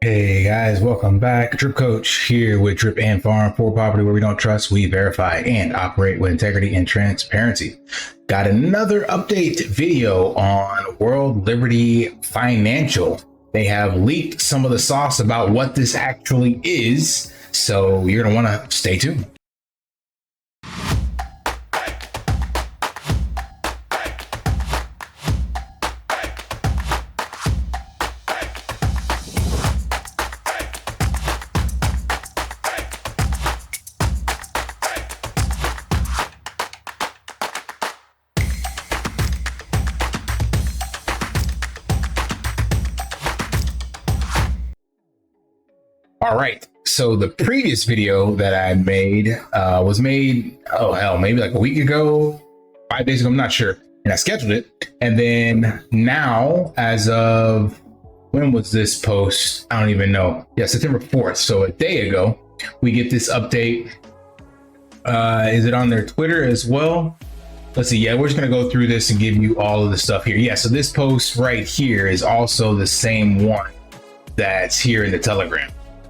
Hey guys, welcome back. Drip Coach here with Drip and Farm for property where we don't trust, we verify and operate with integrity and transparency. Got another update video on World Liberty Financial. They have leaked some of the sauce about what this actually is, so you're gonna want to stay tuned. All right, so the previous video that I made was made, oh hell, maybe like a week ago, 5 days ago, I'm not sure. And I scheduled it. And then now, as of, when was this post? I don't even know. Yeah, September 4th. So a day ago, we get this update. Is it on their Twitter as well? Let's see. Yeah, we're just going to go through this and give you all of the stuff here. Yeah, so this post right here is also the same one that's here in the Telegram.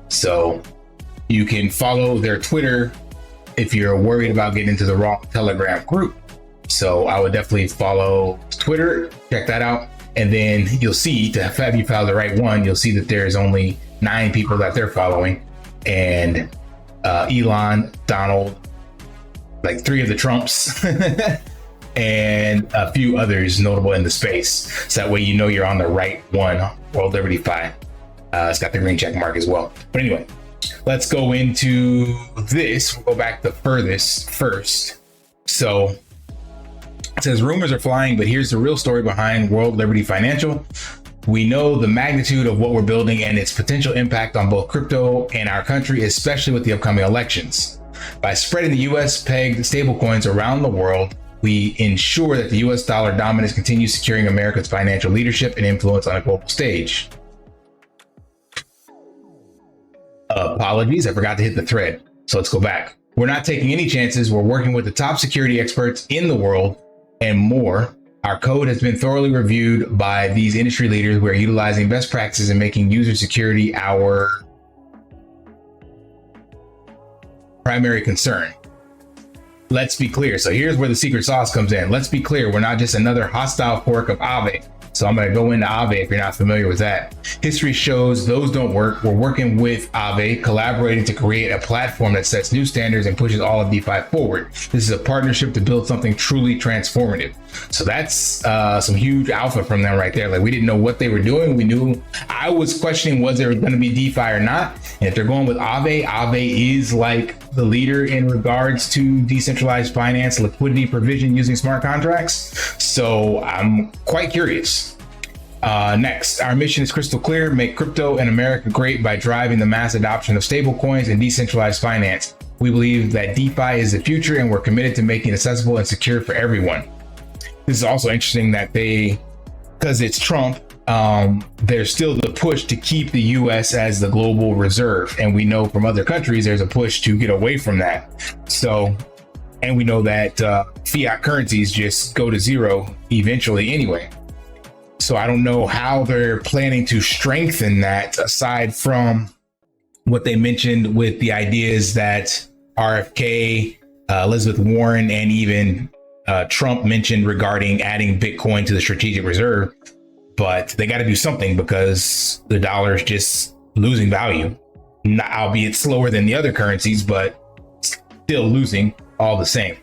So you can follow their Twitter if you're worried about getting into the wrong Telegram group. So I would definitely follow Twitter, check that out. And then you'll see, to have you follow the right one, you'll see that there's only 9 people that they're following. And Elon, Donald, like 3 of the Trumps, and a few others notable in the space. So that way you know you're on the right one, World Liberty Fi. It's got the green check mark as well. But anyway, let's go into this. We'll go back the furthest first. So it says rumors are flying, but here's the real story behind World Liberty Financial. We know the magnitude of what we're building and its potential impact on both crypto and our country, especially with the upcoming elections. By spreading the US pegged stablecoins around the world, we ensure that the US dollar dominance continues securing America's financial leadership and influence on a global stage. Apologies, I forgot to hit the thread. So let's go back. We're not taking any chances. We're working with the top security experts in the world and more. Our code has been thoroughly reviewed by these industry leaders. We're utilizing best practices and making user security our primary concern. Let's be clear. So here's where the secret sauce comes in. Let's be clear. We're not just another hostile fork of AAVE. So I'm going to go into AAVE if you're not familiar with that. History shows those don't work. We're working with AAVE, collaborating to create a platform that sets new standards and pushes all of DeFi forward. This is a partnership to build something truly transformative. So that's some huge alpha from them right there. Like, we didn't know what they were doing. We knew, I was questioning, was there going to be DeFi or not? And if they're going with AAVE, AAVE is like the leader in regards to decentralized finance, liquidity provision using smart contracts. So I'm quite curious. Next, our mission is crystal clear: make crypto and America great by driving the mass adoption of stablecoins and decentralized finance. We believe that DeFi is the future, and we're committed to making it accessible and secure for everyone. This is also interesting that because it's Trump, there's still the push to keep the US as the global reserve. And we know from other countries, there's a push to get away from that. So, and we know that fiat currencies just go to zero eventually anyway. So I don't know how they're planning to strengthen that, aside from what they mentioned with the ideas that RFK, Elizabeth Warren, and even Trump mentioned regarding adding Bitcoin to the strategic reserve. But they got to do something because the dollar is just losing value, albeit slower than the other currencies, but still losing all the same.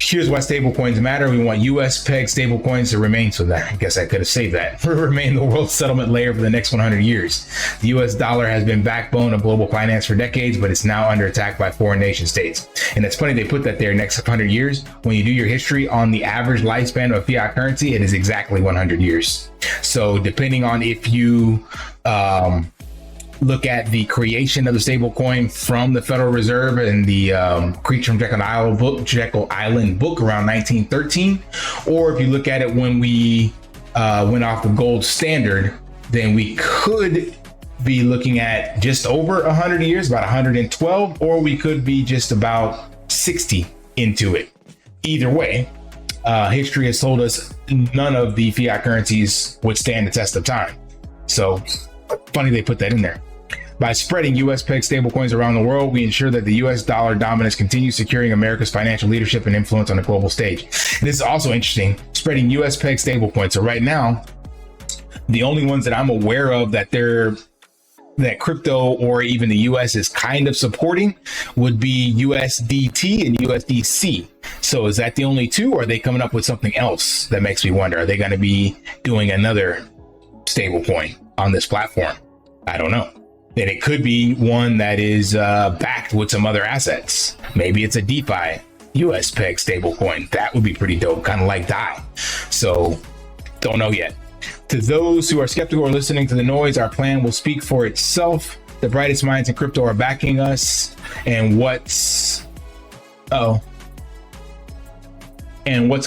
Here's why stablecoins matter. We want US pegged stablecoins to remain, so that I guess I could have saved that, remain the world's settlement layer for the next 100 years. The US dollar has been backbone of global finance for decades, but it's now under attack by foreign nation states. And it's funny they put that there, next 100 years. When you do your history on the average lifespan of fiat currency, it is exactly 100 years. So depending on if you look at the creation of the stablecoin from the Federal Reserve and the Creature from Jekyll Island book around 1913, or if you look at it when we went off the gold standard, then we could be looking at just over 100 years, about 112, or we could be just about 60 into it. Either way, history has told us none of the fiat currencies would stand the test of time. So Funny they put that in there. By spreading US peg stablecoins around the world, we ensure that the US dollar dominance continues, securing America's financial leadership and influence on the global stage. This is also interesting, spreading US peg stablecoins. So right now, the only ones that I'm aware of that crypto or even the US is kind of supporting would be USDT and USDC. So is that the only two, or are they coming up with something else? That makes me wonder, are they going to be doing another stablecoin on this platform? I don't know. And it could be one that is backed with some other assets. Maybe it's a DeFi US peg stablecoin. That would be pretty dope, kind of like DAI. So don't know yet. To those who are skeptical or listening to the noise, our plan will speak for itself. The brightest minds in crypto are backing us, and what's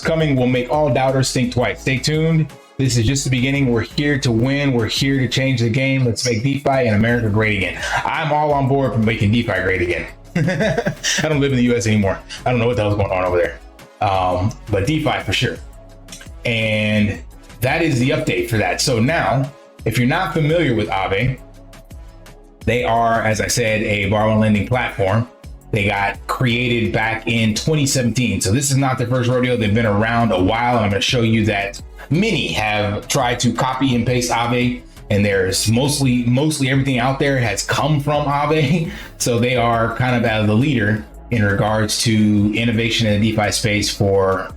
coming will make all doubters think twice. Stay tuned. This is just the beginning. We're here to win. We're here to change the game. Let's make DeFi and America great again. I'm all on board for making DeFi great again. I don't live in the US anymore. I don't know what the hell's going on over there. But DeFi for sure. And that is the update for that. So now, if you're not familiar with AAVE, they are, as I said, a borrow and lending platform. They got created back in 2017. So this is not their first rodeo. They've been around a while. And I'm going to show you that many have tried to copy and paste AAVE, and there's mostly everything out there has come from AAVE. So they are kind of the leader in regards to innovation in the DeFi space for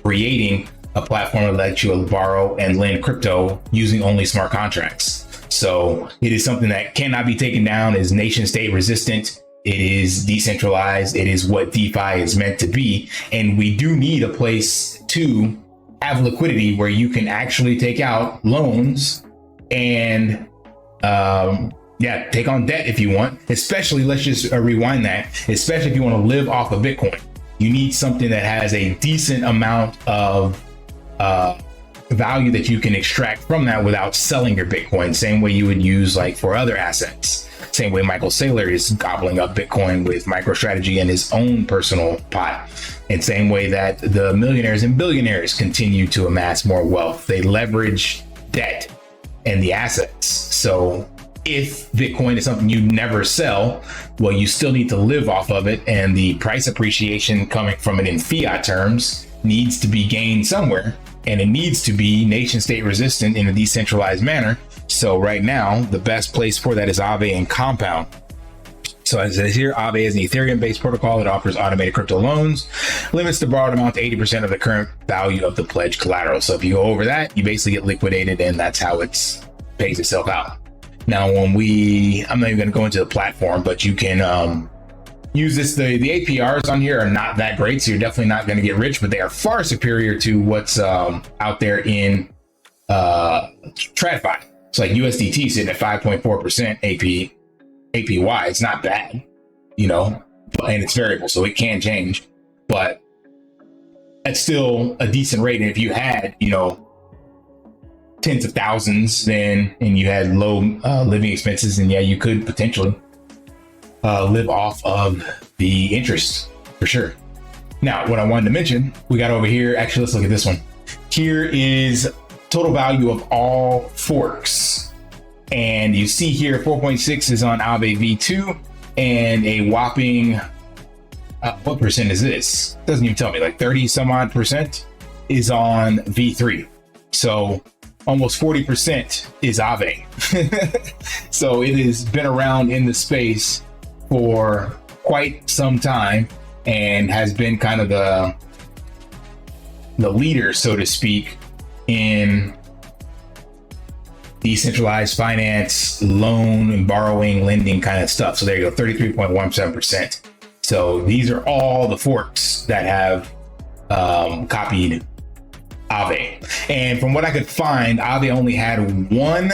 creating a platform that lets you borrow and lend crypto using only smart contracts. So it is something that cannot be taken down, is nation state resistant. It is decentralized. It is what DeFi is meant to be. And we do need a place to have liquidity where you can actually take out loans and take on debt if you want. Especially, let's just rewind that, especially if you want to live off of Bitcoin. You need something that has a decent amount of value that you can extract from that without selling your Bitcoin, same way you would use like for other assets. Same way Michael Saylor is gobbling up Bitcoin with MicroStrategy in his own personal pot. And same way that the millionaires and billionaires continue to amass more wealth. They leverage debt and the assets. So if Bitcoin is something you never sell, well, you still need to live off of it. And the price appreciation coming from it in fiat terms needs to be gained somewhere. And it needs to be nation state resistant in a decentralized manner. So right now, the best place for that is AAVE and Compound. So as it says here, AAVE is an Ethereum-based protocol that offers automated crypto loans, limits the borrowed amount to 80% of the current value of the pledged collateral. So if you go over that, you basically get liquidated, and that's how it pays itself out. Now, I'm not even going to go into the platform, but you can use this. The APRs on here are not that great, so you're definitely not going to get rich, but they are far superior to what's out there in TradFi. It's like USDT sitting at 5.4% APY. It's not bad, and it's variable, so it can change, but that's still a decent rate. And if you had, tens of thousands, and you had low living expenses, and you could potentially live off of the interest for sure. Now, what I wanted to mention, we got over here. Actually, let's look at this one. Here is total value of all forks. And you see here, 4.6 is on AAVE V2, and a whopping, what percent is this? Doesn't even tell me, like 30 some odd percent is on V3. So almost 40% is AAVE. So it has been around in the space for quite some time and has been kind of the leader, so to speak, in decentralized finance, loan and borrowing, lending kind of stuff. So there you go, 33.17%. So these are all the forks that have copied AAVE. And from what I could find, AAVE only had one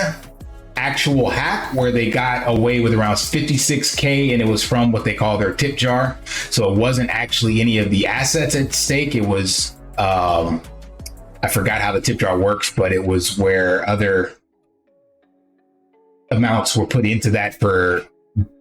actual hack where they got away with around 56K, and it was from what they call their tip jar. So it wasn't actually any of the assets at stake. It was, I forgot how the tip jar works, but it was where other amounts were put into that for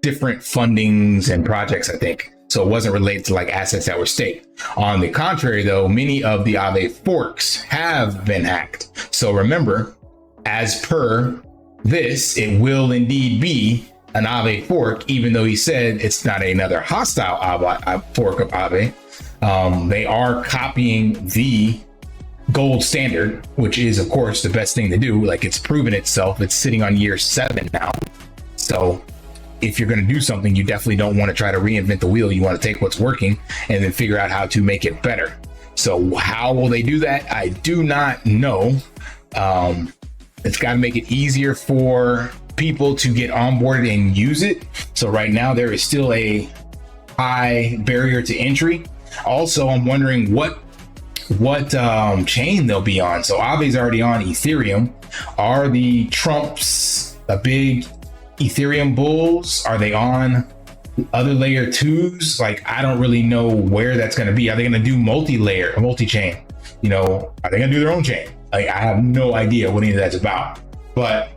different fundings and projects, I think. So it wasn't related to like assets that were staked. On the contrary, though, many of the AAVE forks have been hacked. So remember, as per this, it will indeed be an AAVE fork, even though he said it's not another hostile fork of AAVE. They are copying the gold standard, which is, of course, the best thing to do. Like, it's proven itself. It's sitting on year 7 now. So if you're going to do something, you definitely don't want to try to reinvent the wheel. You want to take what's working and then figure out how to make it better. So how will they do that? I do not know. It's got to make it easier for people to get onboarded and use it. So right now there is still a high barrier to entry. Also, I'm wondering what chain they'll be on. So AAVE's already on Ethereum. Are the Trumps a big Ethereum bulls? Are they on other layer 2s? Like, I don't really know where that's going to be. Are they going to do multi-layer or multi-chain? You know, are they going to do their own chain? Like, I have no idea what any of that's about. But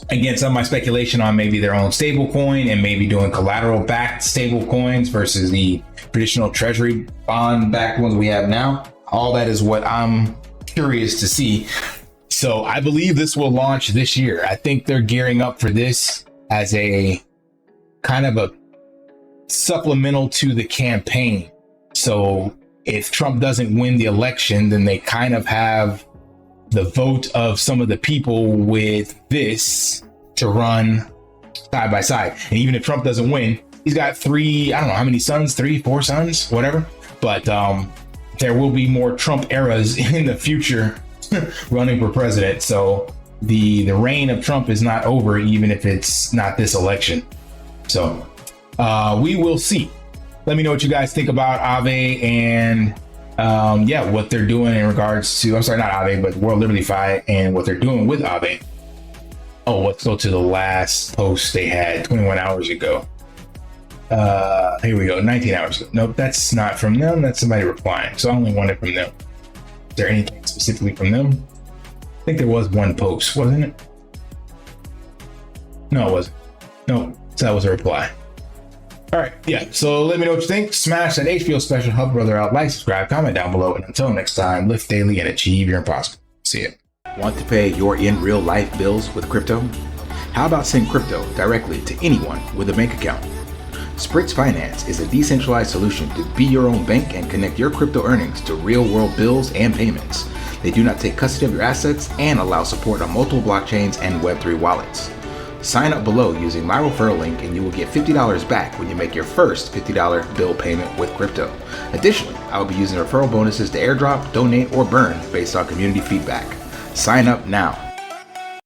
again, some of my speculation on maybe their own stable coin and maybe doing collateral backed stable coins versus the traditional treasury bond backed ones we have now. All that is what I'm curious to see. So I believe this will launch this year. I think they're gearing up for this as a kind of a supplemental to the campaign. So if Trump doesn't win the election, then they kind of have the vote of some of the people with this to run side by side. And even if Trump doesn't win, he's got 3, I don't know how many sons, 3, 4 sons, whatever. But there will be more Trump eras in the future running for president. So the reign of Trump is not over, even if it's not this election. So we will see. Let me know what you guys think about AAVE and what they're doing in regards to, I'm sorry, not AAVE, but World Liberty Fi and what they're doing with AAVE. Oh, let's go to the last post they had 21 hours ago. Here we go, 19 hours ago. Nope, that's not from them. That's somebody replying. So I only want it from them. Is there anything specifically from them? I think there was one post, wasn't it? No, it wasn't. No, so that was a reply. All right, yeah, so let me know what you think. Smash that HBO special, help a brother out, like, subscribe, comment down below, and until next time, lift daily and achieve your impossible. See ya. Want to pay your in real life bills with crypto? How about send crypto directly to anyone with a bank account? Spritz Finance is a decentralized solution to be your own bank and connect your crypto earnings to real world bills and payments. They do not take custody of your assets and allow support on multiple blockchains and Web3 wallets. Sign up below using my referral link and you will get $50 back when you make your first $50 bill payment with crypto. Additionally, I will be using referral bonuses to airdrop, donate, or burn based on community feedback. Sign up now.